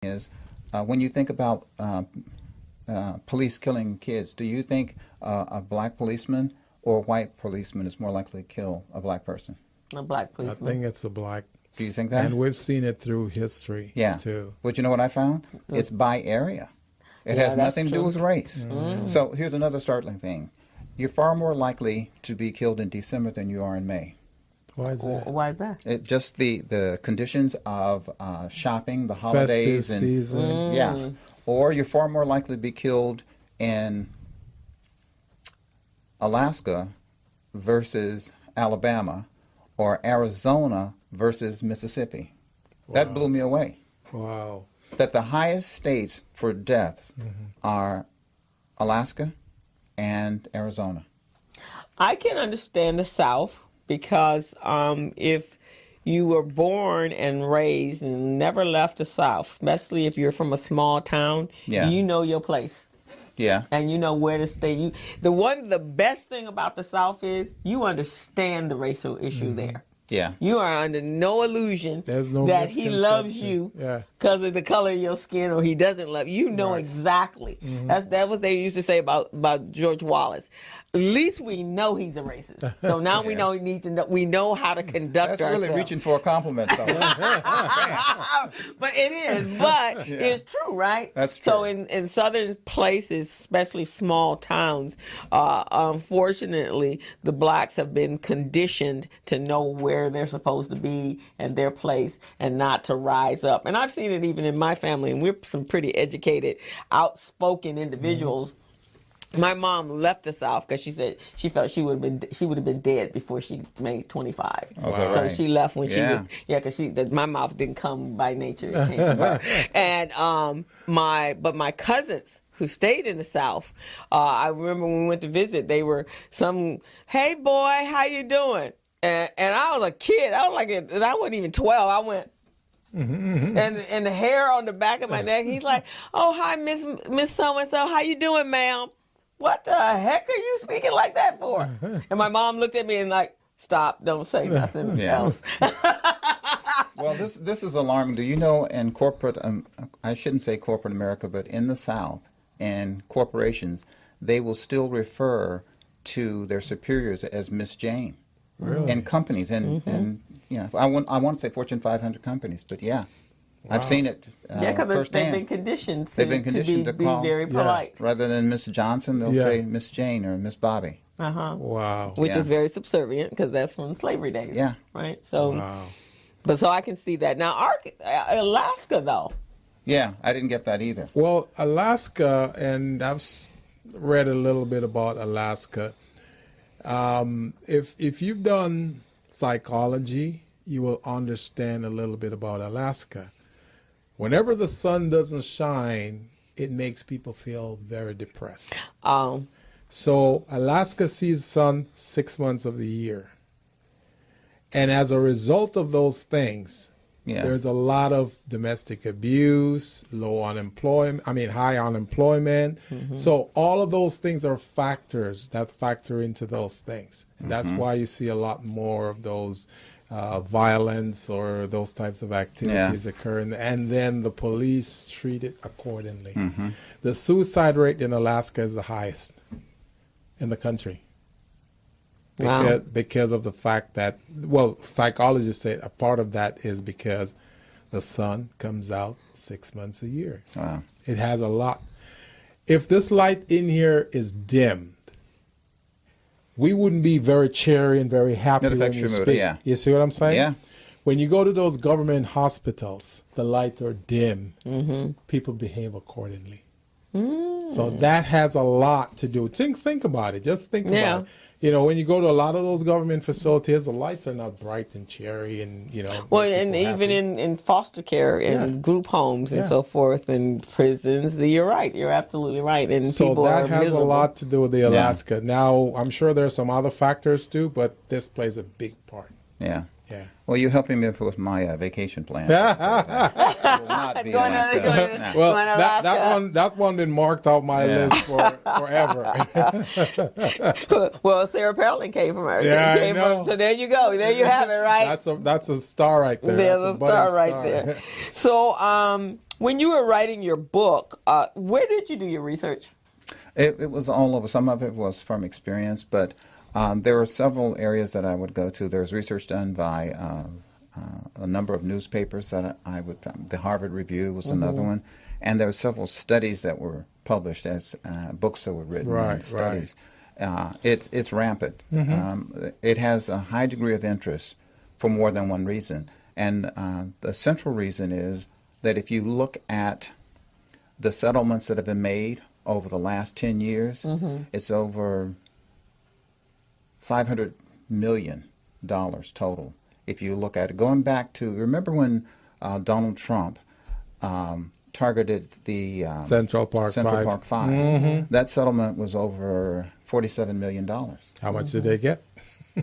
is when you think about police killing kids, do you think a black policeman or a white policeman is more likely to kill a black person? A black I policeman. think it's a black. Do you think that? And we've seen it through history, too. But you know what I found? It's by area. It has nothing to do with race. So here's another startling thing. You're far more likely to be killed in December than you are in May. Why is that? Why is that? It just the conditions of shopping, the holidays, Festive season. Yeah. Or you're far more likely to be killed in Alaska versus Alabama, or Arizona versus Mississippi. Wow. That blew me away. Wow. That the highest states for deaths are Alaska and Arizona. I can understand the South because if you were born and raised and never left the South, especially if you're from a small town, you know your place. Yeah. And you know where to stay. The best thing about the South is you understand the racial issue there. Yeah. You are under no illusion that he loves you because of the color of your skin, or he doesn't love you. You know exactly. That was they used to say about George Wallace. At least we know he's a racist. So now we know how to conduct ourselves. That's really reaching for a compliment, though. But it is. But it's true, right? That's true. So in southern places, especially small towns, unfortunately, the blacks have been conditioned to know where they're supposed to be and their place, and not to rise up. And I've seen it even in my family, and we're some pretty educated, outspoken individuals. My mom left the South because she said she felt she would have been dead before she made 25. Oh, is that right? So she left when she was because my mouth didn't come by nature; it came from her. And my cousins who stayed in the South, I remember when we went to visit, they were hey boy, how you doing? And I was a kid. I was and I wasn't even 12. I went. And the hair on the back of my neck. He's like, "Oh, hi, Miss So-and-so. How you doing, ma'am? What the heck are you speaking like that for?" And my mom looked at me and like, "Stop, don't say nothing else." Well, this is alarming. Do you know in corporate, I shouldn't say corporate America, but in the South, in corporations, they will still refer to their superiors as Miss Jane. Really? In companies, and I want to say Fortune 500 companies, but I've seen it because firsthand. they've been conditioned to be call very polite. rather than Miss Johnson. They'll say Miss Jane or Miss Bobby. Wow. Which is very subservient because that's from slavery days. Yeah. Right. So, but so I can see that now. Alaska though. Yeah, I didn't get that either. Well, Alaska, and I've read a little bit about Alaska. If you've done psychology, you will understand a little bit about Alaska. Whenever the sun doesn't shine, it makes people feel very depressed. So Alaska sees sun 6 months of the year. And as a result of those things, there's a lot of domestic abuse, high unemployment. So all of those things are factors that factor into those things. And that's why you see a lot more of those violence or those types of activities occurring. And then the police treat it accordingly. The suicide rate in Alaska is the highest in the country. Because of the fact that, psychologists say a part of that is because the sun comes out 6 months a year. Wow. It has a lot. If this light in here is dimmed, we wouldn't be very cheery and very happy when you speak. You see what I'm saying? Yeah. When you go to those government hospitals, the lights are dim. People behave accordingly. So that has a lot to do. Think about it. Just think about it. When you go to a lot of those government facilities, the lights are not bright and cheery and, Well, and even in foster care and group homes and so forth and prisons, you're right. You're absolutely right. And so people that are has miserable. a lot to do with the Alaska. Now, I'm sure there are some other factors too, but this plays a big part. Yeah. Yeah. Well, you're helping me with my vacation plan. I will not be in Alaska. Well, that one been marked off my list forever. Well, Sarah Perlin came from her. Yeah, I know. So there you go. There you have it, right? That's a star right there. There's a star right there. So When you were writing your book, where did you do your research? It was all over. Some of it was from experience, but there were several areas that I would go to. There's research done by a number of newspapers that I would. The Harvard Review was another one, and there were several studies that were published as books that were written on studies. It's rampant. It has a high degree of interest for more than one reason, and the central reason is that if you look at the settlements that have been made over the last 10 years, it's over $500 million total. If you look at it, going back to, remember when Donald Trump targeted the Central Park 5? That settlement was over $47 million. How much did they get?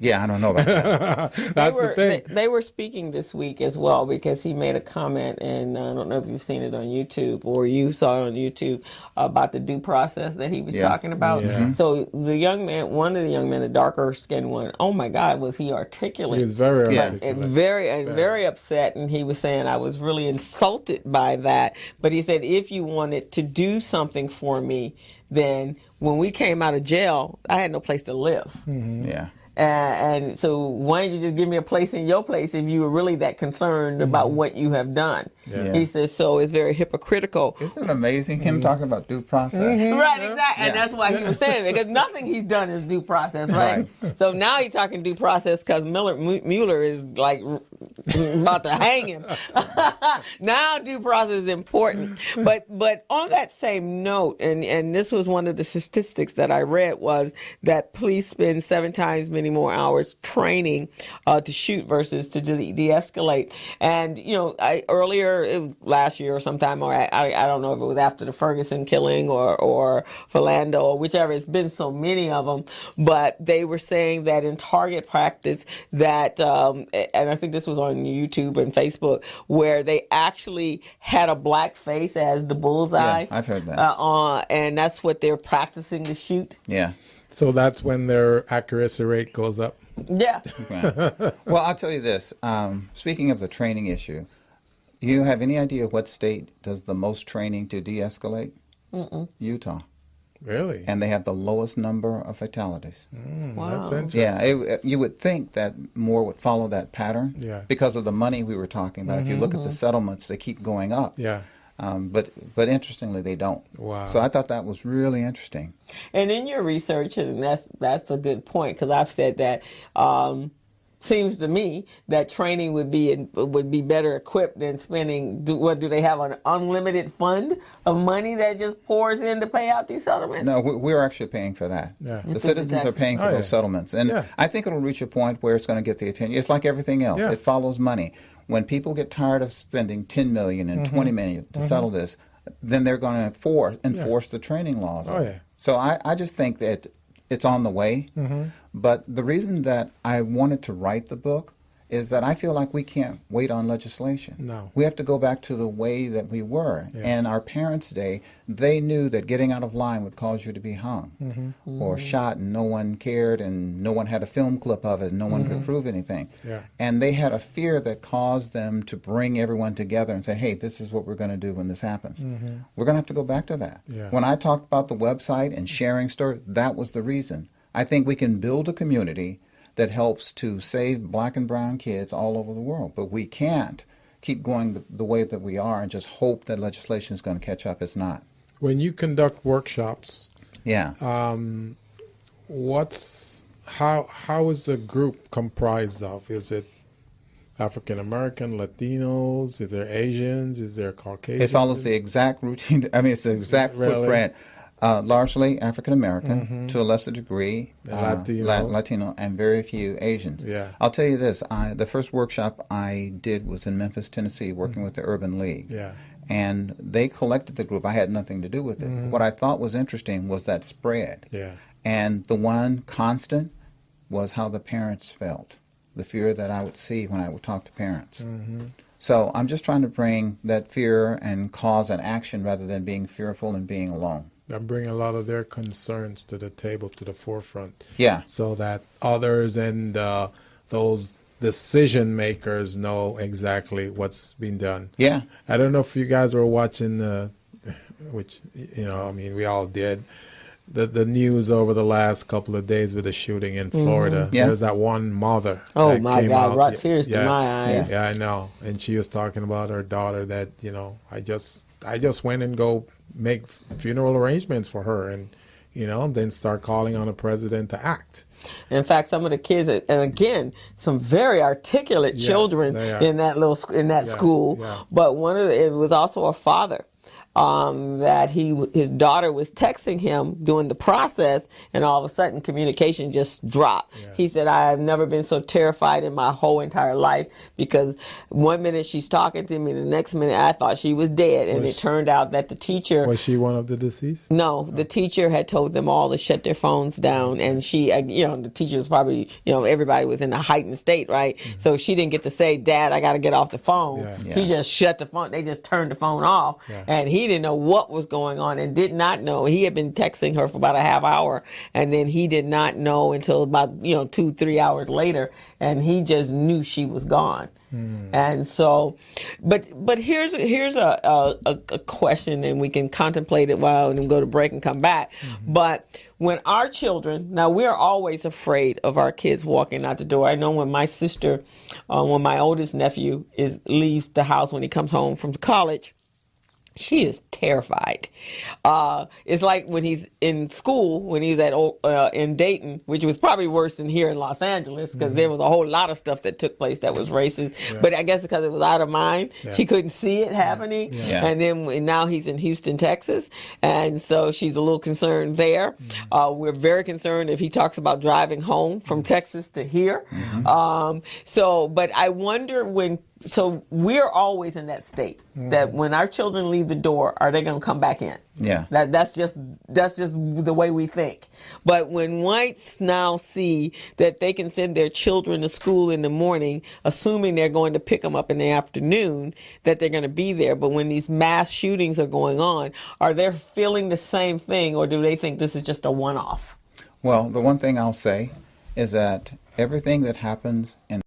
Yeah, I don't know about that. That's the thing. They were speaking this week as well, because he made a comment, and I don't know if you've seen it on YouTube or you saw it on YouTube, about the due process that he was talking about. Yeah. So the young man, one of the young men, the darker skinned one, oh my God, was he articulate? He was very Yeah. articulate. And very upset, and he was saying, I was really insulted by that. But he said, if you wanted to do something for me, then when we came out of jail, I had no place to live. Yeah. And so why don't you just give me a place in your place if you were really that concerned about what you have done? Yeah. He says, so it's very hypocritical. Isn't it amazing him talking about due process? Right, exactly. And Yeah. that's why he was saying it, because nothing he's done is due process, right? So now he's talking due process because Mueller is like about to hang him. Now due process is important. But on that same note, and this was one of the statistics that I read, was that police spend 7 times many more hours training to shoot versus to de-escalate. And, you know, earlier, it was last year or sometime, or I don't know if it was after the Ferguson killing or Philando or whichever, it's been so many of them, but they were saying that in target practice that, and I think this was on YouTube and Facebook, where they actually had a black face as the bullseye. Yeah, I've heard that. And that's what they're practicing to shoot. Yeah. So that's when their accuracy rate goes up. Yeah. Okay. Well, I'll tell you this. Speaking of the training issue, you have any idea what state does the most training to de-escalate? Utah. Really? And they have the lowest number of fatalities. Wow. That's interesting. Yeah, you would think that more would follow that pattern because of the money we were talking about. If you look at the settlements, they keep going up. Yeah. But interestingly, they don't. Wow. So I thought that was really interesting. And in your research, and that's a good point, because I've said that seems to me that training would be better equipped than spending. Do they have an unlimited fund of money that just pours in to pay out these settlements? No, we're actually paying for that. Yeah. The citizens are paying for those settlements, and I think it'll reach a point where it's going to get the attention. It's like everything else; it follows money. When people get tired of spending $10 million and $20 million to settle this, then they're going to enforce the training laws. So I just think that it's on the way. But the reason that I wanted to write the book is that I feel like we can't wait on legislation. No. We have to go back to the way that we were. And our parents' day, they knew that getting out of line would cause you to be hung or shot, and no one cared, and no one had a film clip of it, and no one could prove anything. And they had a fear that caused them to bring everyone together and say, hey, this is what we're going to do when this happens. We're going to have to go back to that. When I talked about the website and sharing stories, that was the reason. I think we can build a community that helps to save black and brown kids all over the world. But we can't keep going the way that we are and just hope that legislation is going to catch up. It's not. When you conduct workshops, Yeah. How is the group comprised of? Is it African American, Latinos? Is there Asians? Is there Caucasians? It follows the exact routine. I mean, it's the exact footprint. Largely African American, to a lesser degree Latino, and very few Asians. I'll tell you this: the first workshop I did was in Memphis, Tennessee, working with the Urban League. And they collected the group. I had nothing to do with it. What I thought was interesting was that spread. And the one constant was how the parents felt, the fear that I would see when I would talk to parents. So I'm just trying to bring that fear and cause an action rather than being fearful and being alone. And bring a lot of their concerns to the table, to the forefront. Yeah. So that others and those decision makers know exactly what's been done. Yeah. I don't know if you guys were watching which, I mean, we all did, the news over the last couple of days with the shooting in Florida. Yeah. There's that one mother. Oh that my came God, out. brought tears to my eyes. Yeah, I know. And she was talking about her daughter that, I just went and go make funeral arrangements for her, and then start calling on the president to act. In fact, some of the kids, and again, some very articulate children they are. in that school. Yeah. But it was also a father. That his daughter was texting him during the process, and all of a sudden communication just dropped. Yeah. He said, "I have never been so terrified in my whole entire life, because one minute she's talking to me, the next minute I thought she was dead." And it turned out that the teacher... Was she one of the deceased? No, the teacher had told them all to shut their phones down, and she, the teacher was probably, everybody was in a heightened state, right? Mm-hmm. So she didn't get to say, "Dad, I got to get off the phone." Yeah. She just shut the phone. They just turned the phone off, and he didn't know what was going on, and did not know. He had been texting her for about a half hour, and then he did not know until about 2-3 hours later, and he just knew she was gone. And so, but here's a question, and we can contemplate it while we go to break and come back. But when our children, now we're always afraid of our kids walking out the door. I know when my sister, when my oldest nephew leaves the house when he comes home from college, she is terrified. It's like when he's in school, when he's in Dayton, which was probably worse than here in Los Angeles, because there was a whole lot of stuff that took place that was racist. Yeah. But I guess because it was out of mind, she couldn't see it happening. Yeah. And then now he's in Houston, Texas, and so she's a little concerned there. We're very concerned if he talks about driving home from Texas to here. But I wonder so we're always in that state that when our children leave the door, are they going to come back in? Yeah. That's just the way we think. But when whites now see that they can send their children to school in the morning, assuming they're going to pick them up in the afternoon, that they're going to be there. But when these mass shootings are going on, are they feeling the same thing, or do they think this is just a one-off? Well, the one thing I'll say is that everything that happens in